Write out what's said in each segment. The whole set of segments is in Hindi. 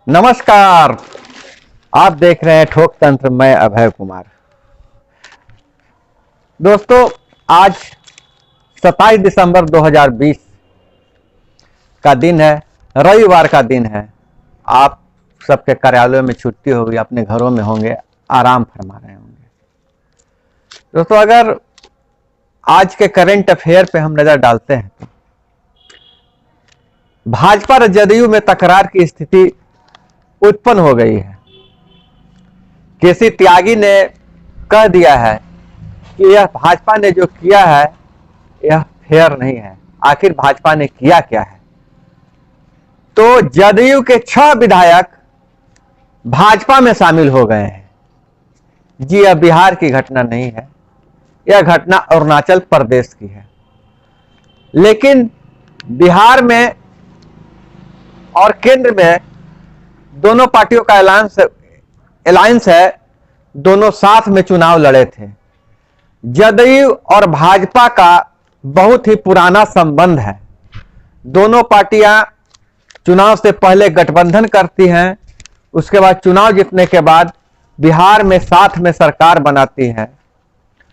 नमस्कार। आप देख रहे हैं ठोक तंत्र। मैं अभय कुमार। दोस्तों, आज 27 दिसंबर 2020 का दिन है, रविवार का दिन है। आप सबके कार्यालयों में छुट्टी होगी, अपने घरों में होंगे, आराम फरमा रहे होंगे। दोस्तों, अगर आज के करंट अफेयर पे हम नजर डालते हैं तो भाजपा और जदयू में तकरार की स्थिति उत्पन्न हो गई है। केसी त्यागी ने कह दिया है कि यह भाजपा ने जो किया है यह फेयर नहीं है। आखिर भाजपा ने किया क्या है? तो जदयू के 6 विधायक भाजपा में शामिल हो गए हैं। जी, यह बिहार की घटना नहीं है, यह घटना अरुणाचल प्रदेश की है। लेकिन बिहार में और केंद्र में दोनों पार्टियों का अलायंस है, दोनों साथ में चुनाव लड़े थे। जदयू और भाजपा का बहुत ही पुराना संबंध है। दोनों पार्टियां चुनाव से पहले गठबंधन करती हैं, उसके बाद चुनाव जीतने के बाद बिहार में साथ में सरकार बनाती है।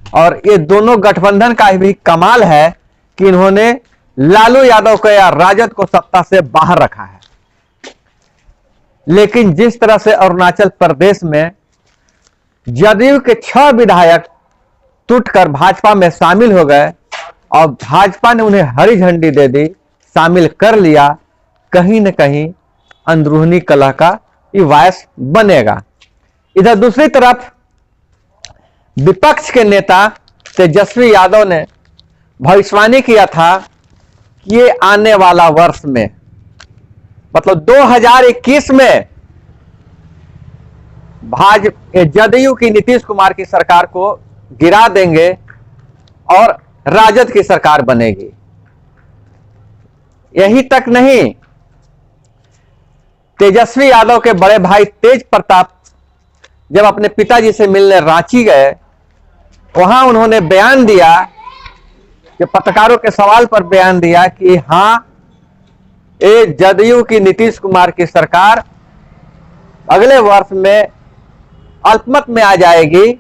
और ये दोनों गठबंधन का भी कमाल है कि इन्होंने लालू यादव को या राजद को सत्ता से बाहर रखा है। लेकिन जिस तरह से अरुणाचल प्रदेश में जदयू के 6 विधायक टूटकर भाजपा में शामिल हो गए और भाजपा ने उन्हें हरी झंडी दे दी, शामिल कर लिया, कहीं न कहीं अंदरूनी कलह का वायस बनेगा। इधर दूसरी तरफ विपक्ष के नेता तेजस्वी यादव ने भविष्यवाणी किया था कि ये आने वाला वर्ष में, मतलब 2021 में जदयू की नीतीश कुमार की सरकार को गिरा देंगे और राजद की सरकार बनेगी। यही तक नहीं, तेजस्वी यादव के बड़े भाई तेज प्रताप जब अपने पिताजी से मिलने रांची गए, वहां उन्होंने बयान दिया कि पत्रकारों के सवाल पर बयान दिया कि हां, ये जदयू की नीतीश कुमार की सरकार अगले वर्ष में अल्पमत में आ जाएगी।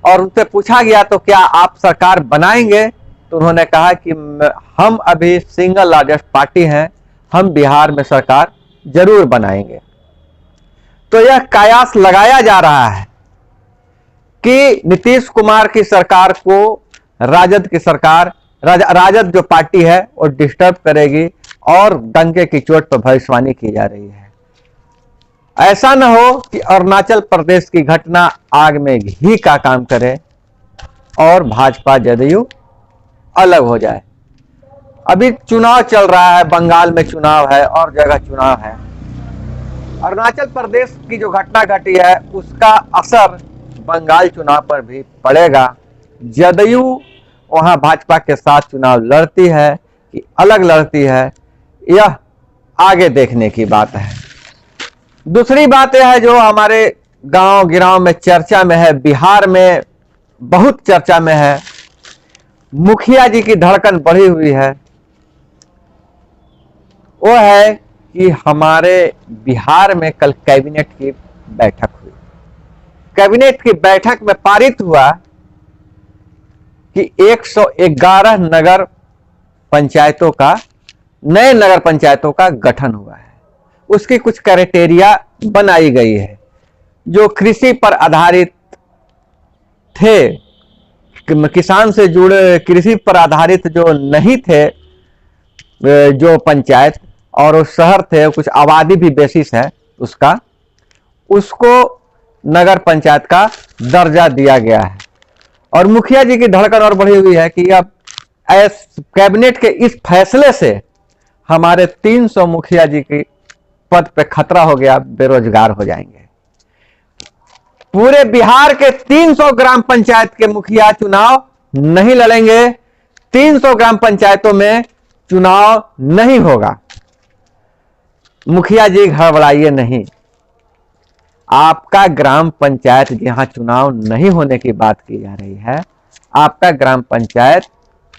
और उनसे पूछा गया तो क्या आप सरकार बनाएंगे? तो उन्होंने कहा कि हम अभी सिंगल लार्जेस्ट पार्टी हैं, हम बिहार में सरकार जरूर बनाएंगे। तो यह कयास लगाया जा रहा है कि नीतीश कुमार की सरकार को राजद की सरकार, राजद जो पार्टी है वो डिस्टर्ब करेगी और डंके की चोट पर भविष्यवाणी की जा रही है। ऐसा न हो कि अरुणाचल प्रदेश की घटना आग में घी का काम करे और भाजपा जदयू अलग हो जाए। अभी चुनाव चल रहा है, बंगाल में चुनाव है और जगह चुनाव है। अरुणाचल प्रदेश की जो घटना घटी है उसका असर बंगाल चुनाव पर भी पड़ेगा। जदयू वहां भाजपा के साथ चुनाव लड़ती है कि अलग लड़ती है, यह आगे देखने की बात है। दूसरी बात यह है जो हमारे गांव गिराव में चर्चा में है, बिहार में बहुत चर्चा में है, मुखिया जी की धड़कन बढ़ी हुई है। वो है कि हमारे बिहार में कल कैबिनेट की बैठक हुई। कैबिनेट की बैठक में पारित हुआ कि 111 नगर पंचायतों का, नए नगर पंचायतों का गठन हुआ है। उसकी कुछ क्राइटेरिया बनाई गई है। जो कृषि पर आधारित थे, किसान से जुड़े, कृषि पर आधारित जो नहीं थे जो पंचायत, और वो शहर थे, कुछ आबादी भी बेसिस है उसका, उसको नगर पंचायत का दर्जा दिया गया है। और मुखिया जी की धड़कन और बढ़ी हुई है कि अब कैबिनेट के इस फैसले से हमारे 300 मुखिया जी की पद पे खतरा हो गया, बेरोजगार हो जाएंगे। पूरे बिहार के 300 ग्राम पंचायत के मुखिया चुनाव नहीं लड़ेंगे, 300 ग्राम पंचायतों में चुनाव नहीं होगा। मुखिया जी घबराइए नहीं, आपका ग्राम पंचायत जहां चुनाव नहीं होने की बात की जा रही है, आपका ग्राम पंचायत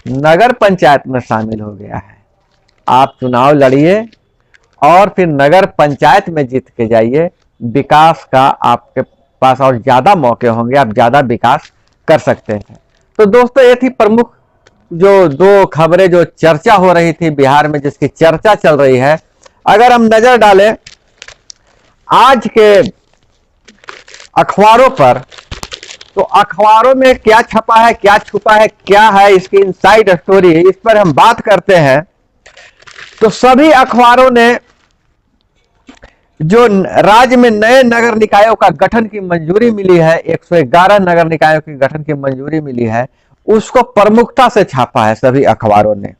नगर पंचायत में शामिल हो गया है। आप चुनाव लड़िए, और फिर नगर पंचायत में जीत के जाइए। विकास का आपके पास और ज्यादा मौके होंगे, आप ज्यादा विकास कर सकते हैं। तो दोस्तों, ये थी प्रमुख जो दो खबरें जो चर्चा हो रही थी बिहार में, जिसकी चर्चा चल रही है। अगर हम नजर डालें आज के अखबारों पर, तो अखबारों में क्या छपा है, क्या छुपा है, क्या है इसकी इनसाइड स्टोरी, इस पर हम बात करते हैं। तो सभी अखबारों ने जो राज्य में नए नगर निकायों का गठन की मंजूरी मिली है, 111 नगर निकायों की गठन की मंजूरी मिली है, उसको प्रमुखता से छापा है सभी अखबारों ने।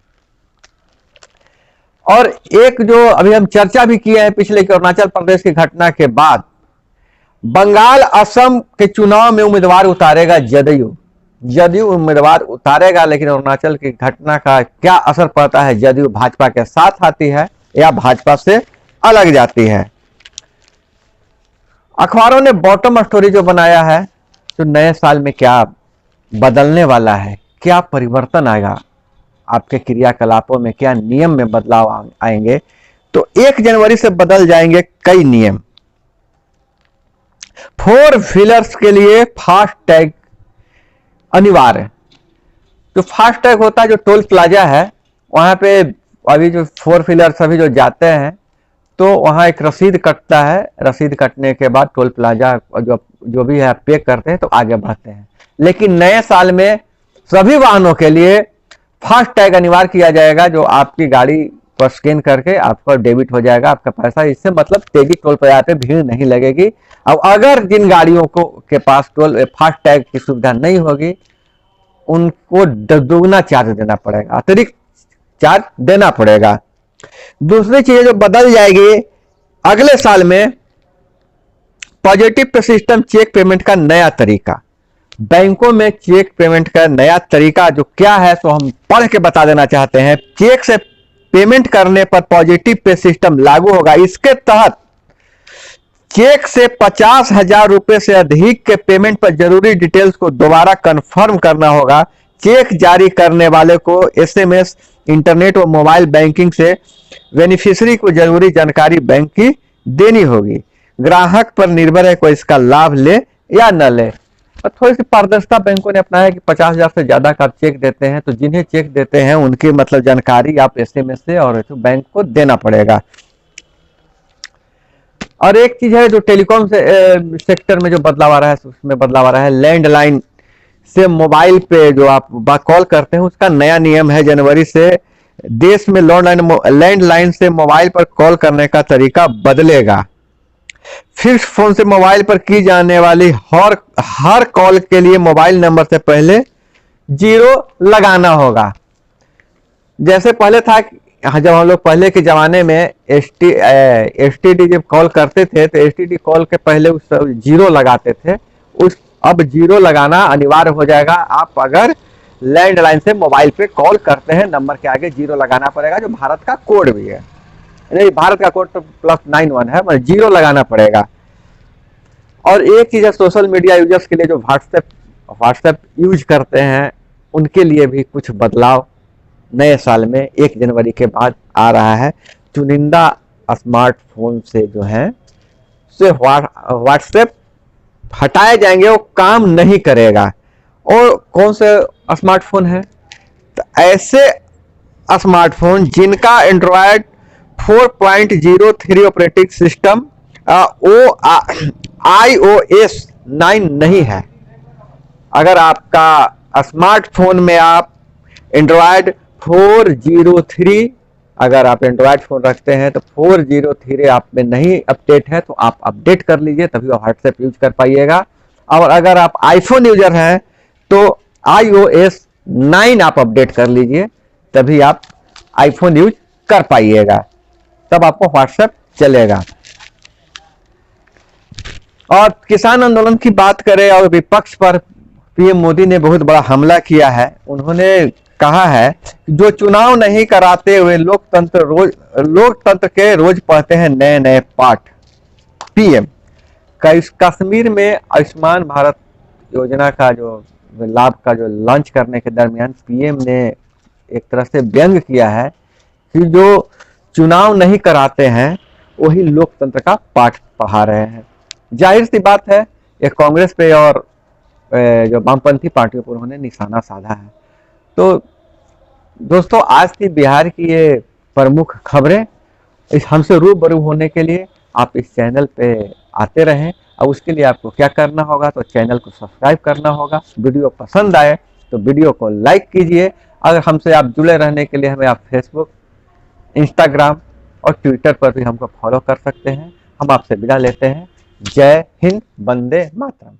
और एक जो अभी हम चर्चा भी किए हैं पिछले कि अरुणाचल प्रदेश की घटना के बाद बंगाल असम के चुनाव में उम्मीदवार उतारेगा जदयू। जदयू उम्मीदवार उतारेगा, लेकिन अरुणाचल की घटना का क्या असर पड़ता है, जदयू भाजपा के साथ आती है या भाजपा से अलग जाती है। अखबारों ने बॉटम स्टोरी जो बनाया है, तो नए साल में क्या बदलने वाला है, क्या परिवर्तन आएगा आपके क्रियाकलापों में, क्या नियम में बदलाव आएंगे। तो 1 जनवरी से बदल जाएंगे कई नियम। 4 व्हीलर्स के लिए फास्ट टैग अनिवार्य। जो फास्ट टैग होता है, जो टोल प्लाजा है, वहां पे अभी जो 4 व्हीलर सभी जो जाते हैं, तो वहां एक रसीद कटता है। रसीद कटने के बाद टोल प्लाजा जो भी है पे करते हैं तो आगे बढ़ते हैं। लेकिन नए साल में सभी वाहनों के लिए फास्ट टैग अनिवार्य किया जाएगा, जो आपकी गाड़ी पर स्कैन करके आपका डेबिट हो जाएगा आपका पैसा। इससे मतलब तेजी टोल प्लाजा पे भीड़ नहीं लगेगी। अब अगर जिन गाड़ियों को के पास टोल फास्ट टैग की सुविधा नहीं होगी, उनको दोगुना चार्ज देना पड़ेगा, अतिरिक्त चार्ज देना पड़ेगा। दूसरी चीज जो बदल जाएगी अगले साल में, positive pay system cheque payment का नया तरीका। बैंकों में चेक पेमेंट का नया तरीका जो क्या है, तो हम पढ़ के बता देना चाहते हैं। चेक से पेमेंट करने पर पॉजिटिव पे सिस्टम लागू होगा। इसके तहत चेक से 50,000 रुपए से अधिक के पेमेंट पर जरूरी डिटेल्स को दोबारा कंफर्म करना होगा। चेक जारी करने वाले को एसएमएस, इंटरनेट और मोबाइल बैंकिंग से बेनिफिशियरी को जरूरी जानकारी बैंक की देनी होगी। ग्राहक पर निर्भर है कोई इसका लाभ ले या न ले। और थोड़ी सी पारदर्शिता बैंकों ने अपनाया कि 50,000 से ज्यादा का आप चेक देते हैं, तो जिन्हें चेक देते हैं उनकी मतलब जानकारी आप एसएमएस से और तो बैंक को देना पड़ेगा। और एक चीज है जो टेलीकॉम से सेक्टर में जो बदलाव आ रहा है, उसमें बदलाव आ रहा है। लैंडलाइन से मोबाइल पे जो आप कॉल करते हैं, उसका नया नियम है। जनवरी से देश में लैंडलाइन से मोबाइल पर कॉल करने का तरीका बदलेगा। फिक्स फोन से मोबाइल पर की जाने वाली हर कॉल के लिए मोबाइल नंबर से पहले 0 लगाना होगा। जैसे पहले था, जब हम लोग पहले के जमाने में एसटीडी जब कॉल करते थे, तो एसटीडी कॉल के पहले उस 0 लगाते थे। अब 0 लगाना अनिवार्य हो जाएगा। आप अगर लैंडलाइन से मोबाइल पे कॉल करते हैं, नंबर के आगे 0 लगाना पड़ेगा, जो भारत का कोड भी है। नहीं, भारत का कोड तो +91 है, मतलब 0 लगाना पड़ेगा। और एक चीज है, सोशल मीडिया यूजर्स के लिए जो व्हाट्सएप यूज करते हैं, उनके लिए भी कुछ बदलाव नए साल में 1 जनवरी के बाद आ रहा है। चुनिंदा स्मार्टफोन से जो है से व्हाट्सएप हटाए जाएंगे, वो काम नहीं करेगा। और कौन से स्मार्टफोन है, तो ऐसे स्मार्टफोन जिनका एंड्रॉयड 4.03 ऑपरेटिंग सिस्टम iOS 9 नहीं है। अगर आपका स्मार्टफोन में आप एंड्रॉयड 403, अगर आप एंड्रॉयड फोन रखते हैं तो 403 आप में नहीं अपडेट है, तो आप अपडेट कर लीजिए, तभी आप व्हाट्सएप यूज कर पाइएगा। और अगर आप आईफोन यूजर हैं तो iOS 9 आप अपडेट कर लीजिए, तभी आप आईफोन यूज कर पाइएगा, तब आपको व्हाट्सएप चलेगा। और किसान आंदोलन की बात करें और विपक्ष पर पीएम मोदी ने बहुत बड़ा हमला किया है। उन्होंने कहा है जो चुनाव नहीं कराते हुए लोकतंत्र के रोज पढ़ते हैं नए नए पाठ। पीएम कश्मीर में आयुष्मान भारत योजना का जो लाभ का जो लॉन्च करने के दरमियान पीएम ने एक तरह से व्यंग किया है कि जो चुनाव नहीं कराते हैं वही लोकतंत्र का पाठ पढ़ा रहे हैं। जाहिर सी बात है ये कांग्रेस पे और जो वामपंथी पार्टियों पर उन्होंने निशाना साधा है। तो दोस्तों आज थी बिहार की ये प्रमुख खबरें। इस हमसे रूबरू होने के लिए आप इस चैनल पे आते रहें। अब उसके लिए आपको क्या करना होगा, तो चैनल को सब्सक्राइब करना होगा। वीडियो पसंद आए तो वीडियो को लाइक कीजिए। अगर हमसे आप जुड़े रहने के लिए हमें आप फेसबुक, इंस्टाग्राम और ट्विटर पर भी हमको फॉलो कर सकते हैं। हम आपसे विदा लेते हैं। जय हिंद, वंदे मातरम।